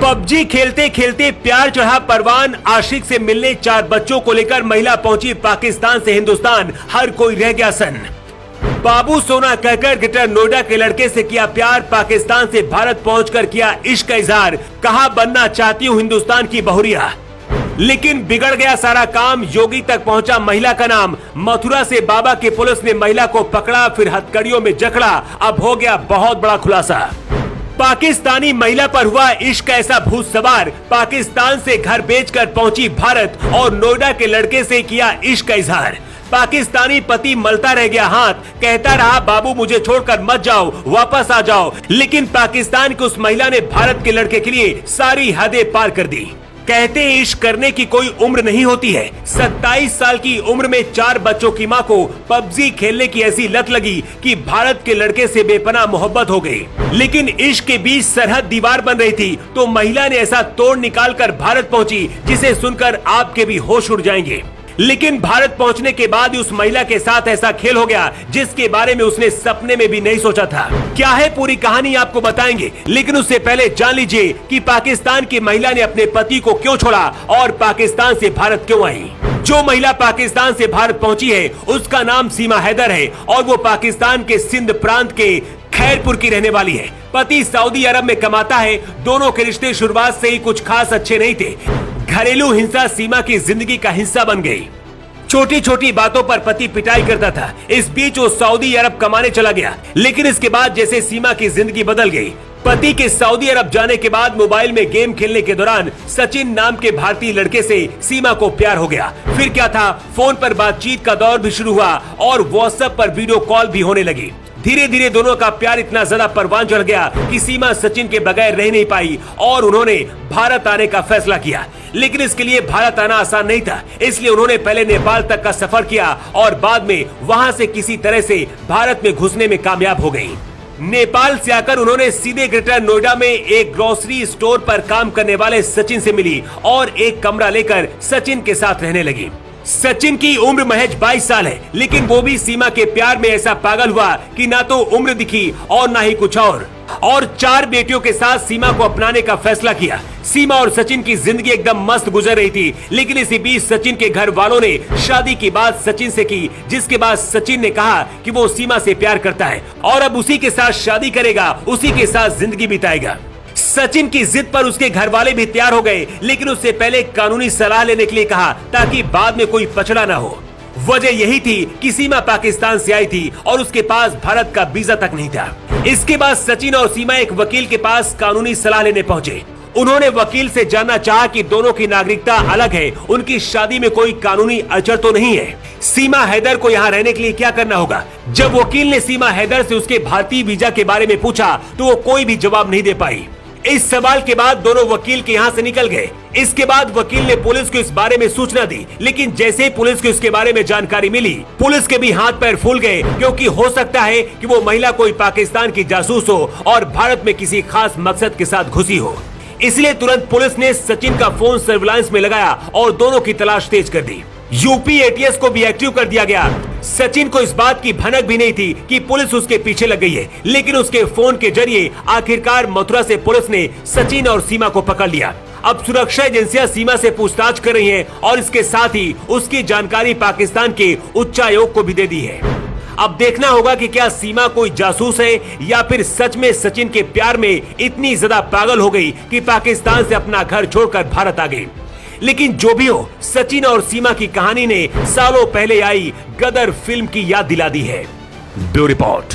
PUBG खेलते खेलते प्यार चढ़ा परवान, आशिक से मिलने 4 बच्चों को लेकर महिला पहुंची पाकिस्तान से हिंदुस्तान, हर कोई रह गया सन्न। बाबू सोना कहकर ग्रेटर नोएडा के लड़के से किया प्यार, पाकिस्तान से भारत पहुंचकर किया इश्क का इजहार, कहा बनना चाहती हूं हिंदुस्तान की बहुरिया। लेकिन बिगड़ गया सारा काम, योगी तक पहुंचा महिला का नाम। मथुरा से बाबा की पुलिस ने महिला को पकड़ा, फिर हथकड़ियों में जकड़ा, अब हो गया बहुत बड़ा खुलासा। पाकिस्तानी महिला पर हुआ इश्क ऐसा भूत सवार, पाकिस्तान से घर बेचकर पहुंची भारत और नोएडा के लड़के से किया इश्क का इजहार। पाकिस्तानी पति मलता रह गया हाथ, कहता रहा बाबू मुझे छोड़कर मत जाओ, वापस आ जाओ। लेकिन पाकिस्तान की उस महिला ने भारत के लड़के के लिए सारी हदें पार कर दी। कहते हैं इश्क करने की कोई उम्र नहीं होती है। 27 साल की उम्र में 4 बच्चों की मां को पबजी खेलने की ऐसी लत लगी कि भारत के लड़के से बेपनाह मोहब्बत हो गई। लेकिन इश्क के बीच सरहद दीवार बन रही थी तो महिला ने ऐसा तोड़ निकालकर भारत पहुंची जिसे सुनकर आपके भी होश उड़ जाएंगे। लेकिन भारत पहुंचने के बाद उस महिला के साथ ऐसा खेल हो गया जिसके बारे में उसने सपने में भी नहीं सोचा था। क्या है पूरी कहानी आपको बताएंगे, लेकिन उससे पहले जान लीजिए कि पाकिस्तान की महिला ने अपने पति को क्यों छोड़ा और पाकिस्तान से भारत क्यों आई। जो महिला पाकिस्तान से भारत पहुंची है उसका नाम सीमा हैदर है और वो पाकिस्तान के सिंध प्रांत के खैरपुर की रहने वाली है। पति सऊदी अरब में कमाता है। दोनों के रिश्ते शुरुआत से ही कुछ खास अच्छे नहीं थे। घरेलू हिंसा सीमा की जिंदगी का हिस्सा बन गई। छोटी छोटी बातों पर पति पिटाई करता था। इस बीच वो सऊदी अरब कमाने चला गया, लेकिन इसके बाद जैसे सीमा की जिंदगी बदल गई। पति के सऊदी अरब जाने के बाद मोबाइल में गेम खेलने के दौरान सचिन नाम के भारतीय लड़के से सीमा को प्यार हो गया। फिर क्या था, फोन पर बातचीत का दौर भी शुरू हुआ और व्हाट्सएप पर वीडियो कॉल भी होने लगी। धीरे धीरे दोनों का प्यार इतना ज्यादा परवान चढ़ गया कि सीमा सचिन के बगैर रह नहीं पाई और उन्होंने भारत आने का फैसला किया। लेकिन इसके लिए भारत आना आसान नहीं था, इसलिए उन्होंने पहले नेपाल तक का सफर किया और बाद में वहां से किसी तरह से भारत में घुसने में कामयाब हो गई। नेपाल से आकर उन्होंने सीधे ग्रेटर नोएडा में एक ग्रोसरी स्टोर पर काम करने वाले सचिन से मिली और एक कमरा लेकर सचिन के साथ रहने लगी। सचिन की उम्र महज 22 साल है, लेकिन वो भी सीमा के प्यार में ऐसा पागल हुआ कि ना तो उम्र दिखी और ना ही कुछ और 4 बेटियों के साथ सीमा को अपनाने का फैसला किया। सीमा और सचिन की जिंदगी एकदम मस्त गुजर रही थी, लेकिन इसी बीच सचिन के घर वालों ने शादी की बात सचिन से की, जिसके बाद सचिन ने कहा कि वो सीमा से प्यार करता है और अब उसी के साथ शादी करेगा, उसी के साथ जिंदगी बिताएगा। सचिन की जिद पर उसके घर वाले भी तैयार हो गए, लेकिन उससे पहले कानूनी सलाह लेने के लिए कहा ताकि बाद में कोई पछड़ा ना हो। वजह यही थी कि सीमा पाकिस्तान से आई थी और उसके पास भारत का वीजा तक नहीं था। इसके बाद सचिन और सीमा एक वकील के पास कानूनी सलाह लेने पहुंचे। उन्होंने वकील से जानना चाहा कि दोनों की नागरिकता अलग है, उनकी शादी में कोई कानूनी अड़चन तो नहीं है। सीमा हैदर को यहाँ रहने के लिए क्या करना होगा। जब वकील ने सीमा हैदर से उसके भारतीय वीजा के बारे में पूछा तो वो कोई भी जवाब नहीं दे पाई। इस सवाल के बाद दोनों वकील के यहाँ से निकल गए। इसके बाद वकील ने पुलिस को इस बारे में सूचना दी, लेकिन जैसे ही पुलिस को इसके बारे में जानकारी मिली, पुलिस के भी हाथ पैर फूल गए, क्योंकि हो सकता है कि वो महिला कोई पाकिस्तान की जासूस हो और भारत में किसी खास मकसद के साथ घुसी हो। इसलिए तुरंत पुलिस ने सचिन का फोन सर्विलांस में लगाया और दोनों की तलाश तेज कर दी। यूपी एटीएस को भी एक्टिव कर दिया गया। सचिन को इस बात की भनक भी नहीं थी कि पुलिस उसके पीछे लग गई है, लेकिन उसके फोन के जरिए आखिरकार मथुरा से पुलिस ने सचिन और सीमा को पकड़ लिया। अब सुरक्षा एजेंसियां सीमा से पूछताछ कर रही हैं और इसके साथ ही उसकी जानकारी पाकिस्तान के उच्चायोग को भी दे दी है। अब देखना होगा कि क्या सीमा कोई जासूस है या फिर सच में सचिन के प्यार में इतनी ज्यादा पागल हो गई कि पाकिस्तान से अपना घर छोड़कर भारत आ गई। लेकिन जो भी हो, सचिन और सीमा की कहानी ने सालों पहले आई गदर फिल्म की याद दिला दी है। Bureau report.